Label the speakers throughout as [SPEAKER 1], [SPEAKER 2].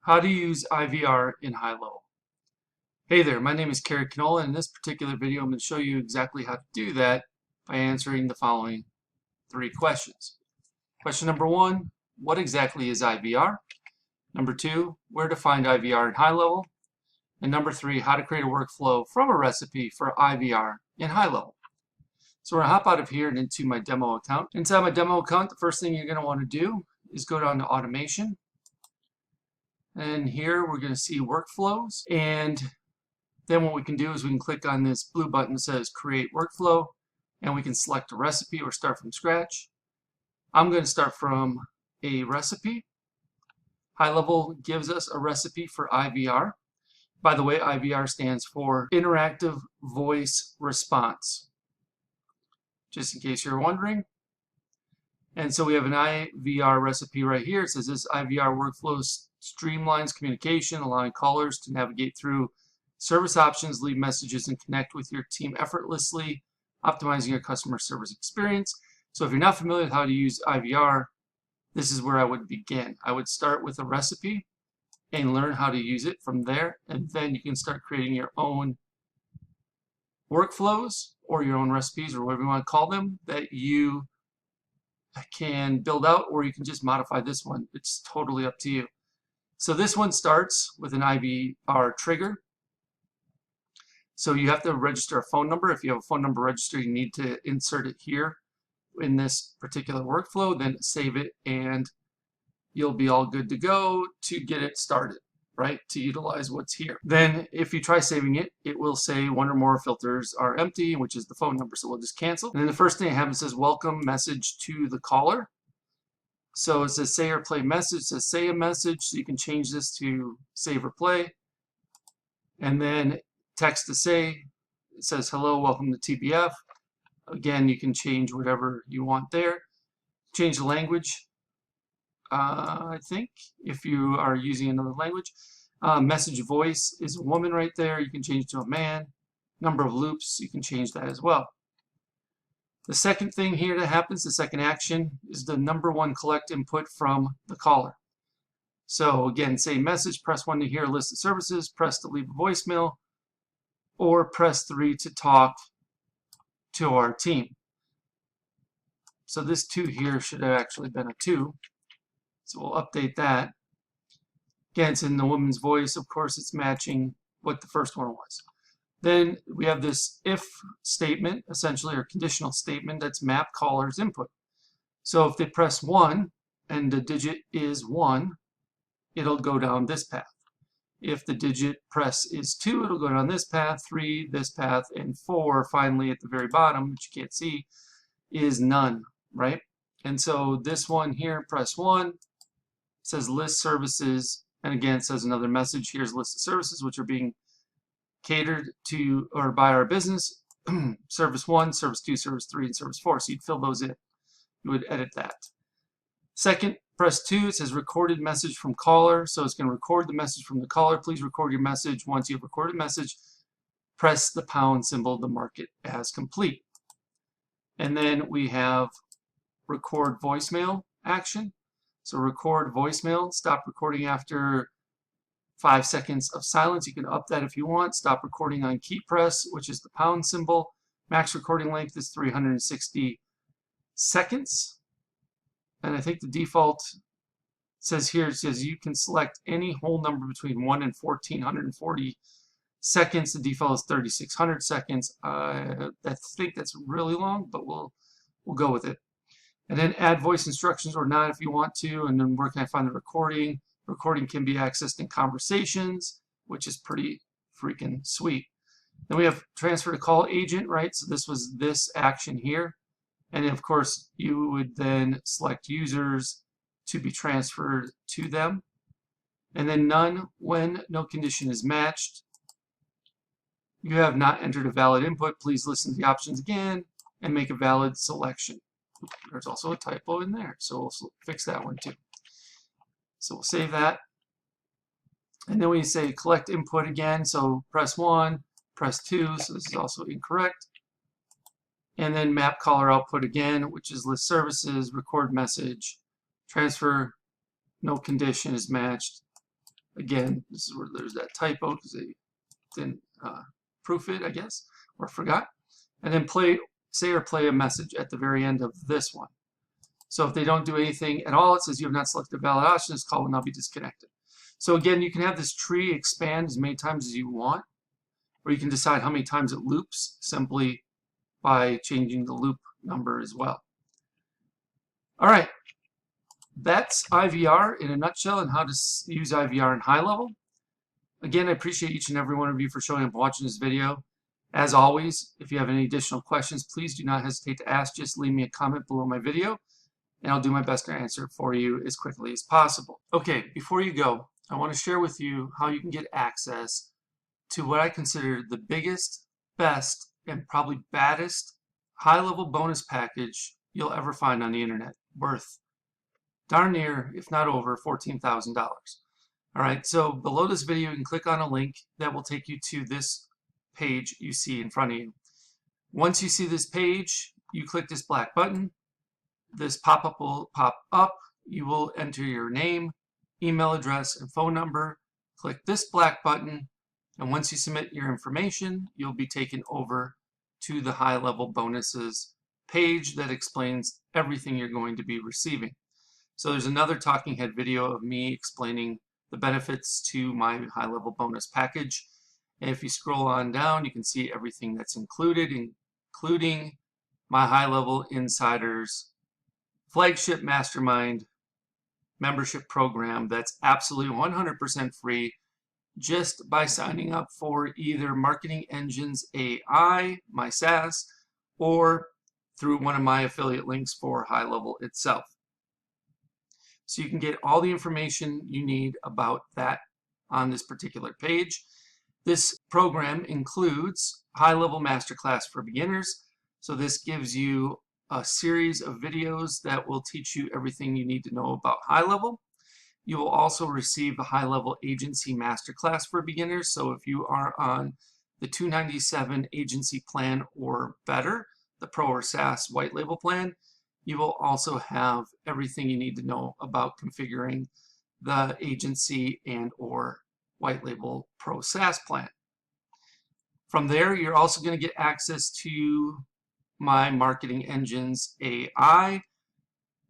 [SPEAKER 1] How to use IVR in HighLevel. Hey there, my name is Kerry, and in this particular video I'm going to show you exactly how to do that by answering the following three questions. Question number one, what exactly is IVR? Number two, where to find IVR in HighLevel? And number three, how to create a workflow from a recipe for IVR in HighLevel. So we're going to hop out of here and into my demo account. Inside my demo account, the first thing you're going to want to do is go down to automation. And here we're going to see workflows, and then what we can do is we can click on this blue button that says create workflow, and we can select a recipe or start from scratch. I'm going to start from a recipe. HighLevel gives us a recipe for IVR. By the way, IVR stands for Interactive Voice Response, just in case you're wondering. And so we have an IVR recipe right here. It says this IVR workflow streamlines communication, allowing callers to navigate through service options, leave messages, and connect with your team effortlessly, optimizing your customer service experience. So if you're not familiar with how to use IVR, this is where I would begin. I would start with a recipe and learn how to use it from there, and then you can start creating your own workflows or your own recipes or whatever you want to call them that you can build out, or you can just modify this one. It's totally up to you. So this one starts with an IVR trigger. So you have to register a phone number. If you have a phone number registered, you need to insert it here in this particular workflow, then save it, and you'll be all good to go to get it started, right? To utilize what's here. Then if you try saving it, it will say one or more filters are empty, which is the phone number. So we'll just cancel. And then the first thing it happens says welcome message to the caller. So it says say or play message. It says say a message. So you can change this to save or play. And then text to say. It says hello, welcome to TBF. Again, you can change whatever you want there. Change the language. I think if you are using another language. Message voice is a woman right there. You can change it to a man. Number of loops, you can change that as well. The second thing here that happens, the second action, is the number one collect input from the caller. So again, say message, press 1 to hear a list of services, press to leave a voicemail, or press 3 to talk to our team. So this 2 here should have actually been a 2. So we'll update that. Again, it's in the woman's voice. Of course, it's matching what the first one was. Then we have this if statement, essentially, or conditional statement that's map caller's input. So if they press 1 and the digit is 1, it'll go down this path. If the digit press is 2, it'll go down this path, 3, this path, and 4, finally at the very bottom, which you can't see, is none, right? And so this one here, press 1, says list services, and again it says another message. Here's a list of services which are being catered to or by our business. Service 1, service 2, service 3, and service 4. So you'd fill those in. You would edit that. Second, press 2. It says recorded message from caller. So it's going to record the message from the caller. Please record your message. Once you have recorded message, press the pound symbol to mark it as complete. And then we have record voicemail action. So record voicemail. Stop recording after 5 seconds of silence. You can up that if you want. Stop recording on key press, which is the pound symbol. Max recording length is 360 seconds. And I think the default says here, it says you can select any whole number between 1 and 1440 seconds. The default is 3600 seconds. I think that's really long, but we'll go with it. And then add voice instructions or not if you want to. And then where can I find the recording? Recording can be accessed in conversations, which is pretty freaking sweet. Then we have transfer to call agent, right? So this was this action here. And of course, you would then select users to be transferred to them. And then none when no condition is matched. You have not entered a valid input. Please listen to the options again and make a valid selection. There's also a typo in there, so we'll fix that one too. So we'll save that. And then we say collect input again. So press 1, press 2. So this is also incorrect. And then map caller output again, which is list services, record message, transfer, no condition is matched. Again, this is where there's that typo because they didn't proof it, I guess, or forgot. And then say or play a message at the very end of this one. So if they don't do anything at all, it says you have not selected a valid option. This call will now be disconnected. So again, you can have this tree expand as many times as you want, or you can decide how many times it loops simply by changing the loop number as well. All right, that's IVR in a nutshell and how to use IVR in HighLevel. Again, I appreciate each and every one of you for showing up and watching this video. As always, if you have any additional questions, please do not hesitate to ask. Just leave me a comment below my video, and I'll do my best to answer it for you as quickly as possible. Okay, before you go, I want to share with you how you can get access to what I consider the biggest, best, and probably baddest HighLevel bonus package you'll ever find on the internet, worth darn near, if not over, $14,000. All right, so below this video, you can click on a link that will take you to this page you see in front of you. Once you see this page, you click this black button. This pop-up will pop up. You will enter your name, email address, and phone number. Click this black button, and once you submit your information, you'll be taken over to the HighLevel bonuses page that explains everything you're going to be receiving. So there's another talking head video of me explaining the benefits to my HighLevel bonus package. And if you scroll on down, you can see everything that's included, including my HighLevel Insiders flagship mastermind membership program that's absolutely 100% free just by signing up for either Marketing Engines A.I, my SaaS, or through one of my affiliate links for HighLevel itself. So you can get all the information you need about that on this particular page. This program includes HighLevel Masterclass for Beginners. So this gives you a series of videos that will teach you everything you need to know about HighLevel. You will also receive the HighLevel Agency Masterclass for Beginners. So if you are on the $297 agency plan or better, the Pro or SaaS white label plan, you will also have everything you need to know about configuring the agency and or white label Pro SaaS plan. From there, you're also going to get access to my Marketing Engines A.I,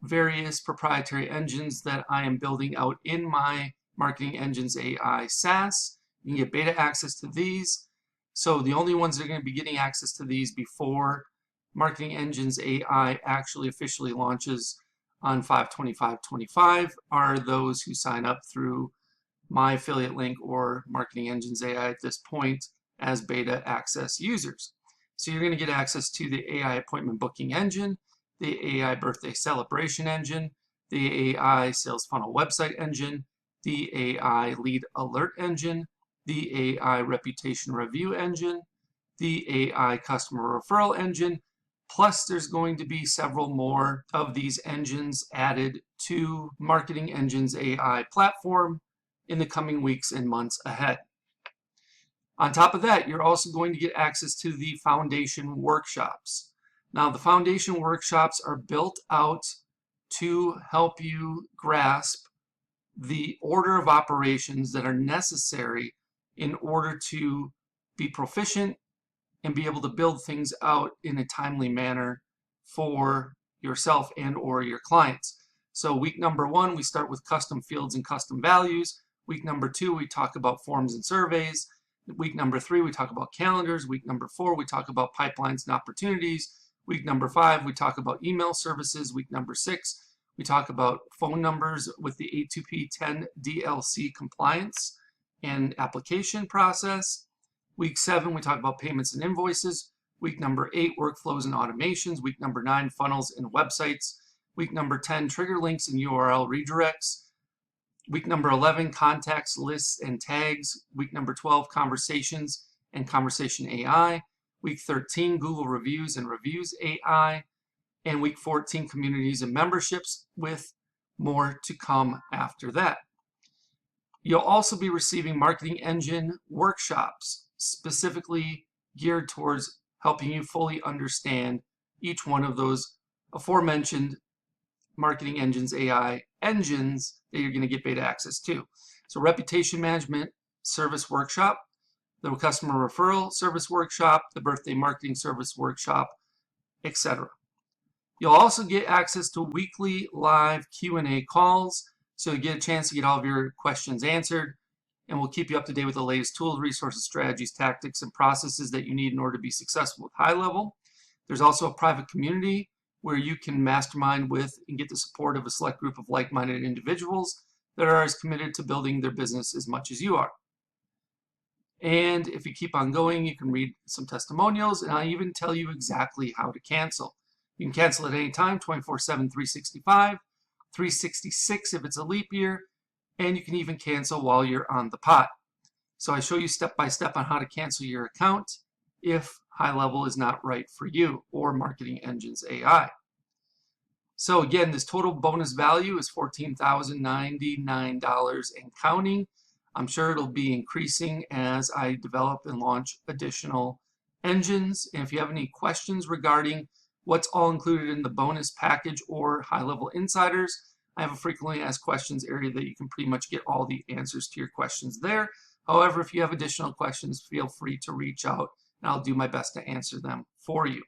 [SPEAKER 1] various proprietary engines that I am building out in my Marketing Engines A.I SaaS. You can get beta access to these. So the only ones that are going to be getting access to these before Marketing Engines A.I actually officially launches on 5/25/25 are those who sign up through my affiliate link or Marketing Engines A.I at this point as beta access users. So you're going to get access to the AI appointment booking engine, the AI birthday celebration engine, the AI sales funnel website engine, the AI lead alert engine, the AI reputation review engine, the AI customer referral engine. Plus, there's going to be several more of these engines added to Marketing Engines AI platform in the coming weeks and months ahead. On top of that, you're also going to get access to the foundation workshops. Now, the foundation workshops are built out to help you grasp the order of operations that are necessary in order to be proficient and be able to build things out in a timely manner for yourself and or your clients. So week number 1, we start with custom fields and custom values. Week number 2, we talk about forms and surveys. Week number 3, we talk about calendars. Week number 4, we talk about pipelines and opportunities. Week number 5, we talk about email services. Week number 6, we talk about phone numbers with the A2P 10 DLC compliance and application process. Week 7, we talk about payments and invoices. Week number 8, workflows and automations. Week number 9, funnels and websites. Week number 10, trigger links and URL redirects. Week number 11, contacts, lists, and tags. Week number 12, conversations and conversation AI. Week 13, Google reviews and reviews AI. And week 14, communities and memberships, with more to come after that. You'll also be receiving Marketing Engine workshops specifically geared towards helping you fully understand each one of those aforementioned Marketing Engines AI engines that you're going to get beta access to. So reputation management service workshop, the customer referral service workshop, the birthday marketing service workshop, etc. You'll also get access to weekly live Q&A calls, so you get a chance to get all of your questions answered, and we'll keep you up to date with the latest tools, resources, strategies, tactics, and processes that you need in order to be successful with HighLevel. There's also a private community where you can mastermind with and get the support of a select group of like-minded individuals that are as committed to building their business as much as you are. And if you keep on going, you can read some testimonials, and I'll even tell you exactly how to cancel. You can cancel at any time, 24/7, 365, 366 if it's a leap year, and you can even cancel while you're on the pot. So I show you step by step on how to cancel your account if HighLevel is not right for you, or Marketing Engines AI. So again, this total bonus value is $14,099 and counting. I'm sure it'll be increasing as I develop and launch additional engines. And if you have any questions regarding what's all included in the bonus package or HighLevel Insiders, I have a frequently asked questions area that you can pretty much get all the answers to your questions there. However, if you have additional questions, feel free to reach out and I'll do my best to answer them for you.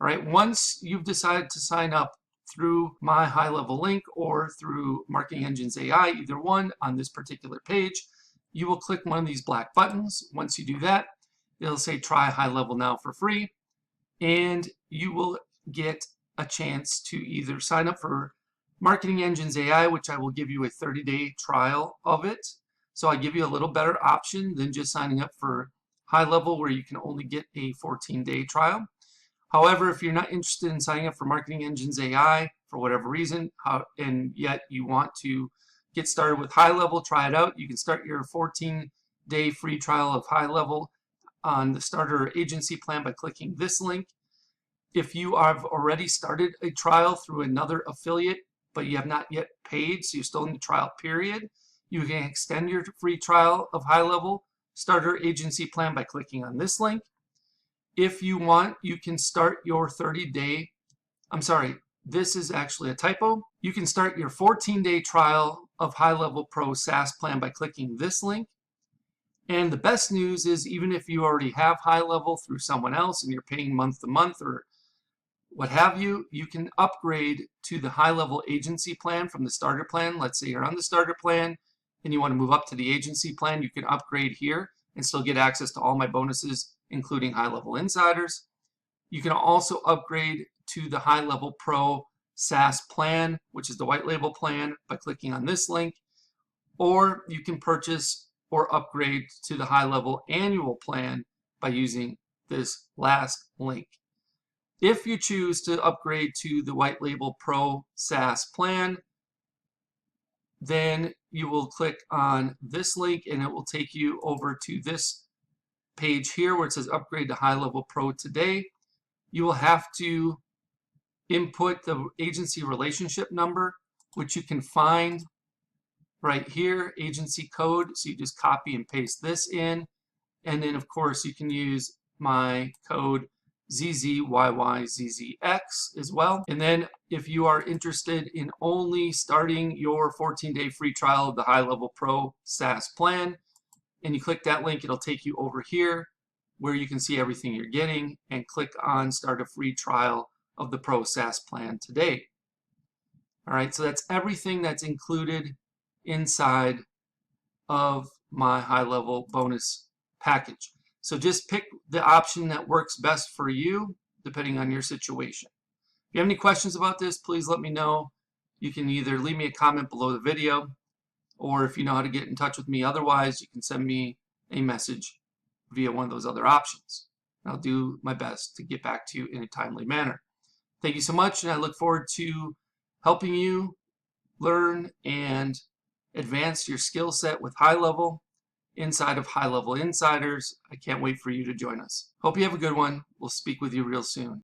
[SPEAKER 1] All right, once you've decided to sign up through my HighLevel link or through Marketing Engines AI, either one on this particular page, you will click one of these black buttons. Once you do that, it'll say try HighLevel now for free, and you will get a chance to either sign up for Marketing Engines AI, which I will give you a 30-day trial of it. So I give you a little better option than just signing up for HighLevel, where you can only get a 14-day trial. However, if you're not interested in signing up for Marketing Engines AI for whatever reason, and yet you want to get started with HighLevel, try it out, you can start your 14-day free trial of HighLevel on the starter agency plan by clicking this link. If you have already started a trial through another affiliate, but you have not yet paid, so you're still in the trial period, you can extend your free trial of HighLevel starter agency plan by clicking on this link. If you want, you can start your 30-day, this is actually a typo. You can start your 14-day trial of HighLevel Pro SaaS plan by clicking this link. And the best news is, even if you already have HighLevel through someone else and you're paying month to month or what have you, you can upgrade to the HighLevel agency plan from the starter plan. Let's say you're on the starter plan and you want to move up to the agency plan, you can upgrade here and still get access to all my bonuses, including HighLevel Insiders. You can also upgrade to the HighLevel Pro SaaS plan, which is the white label plan, by clicking on this link. Or you can purchase or upgrade to the HighLevel annual plan by using this last link. If you choose to upgrade to the white label Pro SaaS plan, then you will click on this link and it will take you over to this page here where it says upgrade to HighLevel Pro today. You will have to input the agency relationship number, which you can find right here, agency code. So you just copy and paste this in. And then of course you can use my code ZZYYZZX as well. And then if you are interested in only starting your 14-day free trial of the HighLevel Pro SaaS plan, and you click that link, it'll take you over here where you can see everything you're getting, and click on start a free trial of the Pro SaaS plan today. All right, so that's everything that's included inside of my HighLevel bonus package. So just pick the option that works best for you, depending on your situation. If you have any questions about this, please let me know. You can either leave me a comment below the video, or if you know how to get in touch with me otherwise, you can send me a message via one of those other options. And I'll do my best to get back to you in a timely manner. Thank you so much, and I look forward to helping you learn and advance your skill set with HighLevel inside of HighLevel Insiders. I can't wait for you to join us. Hope you have a good one. We'll speak with you real soon.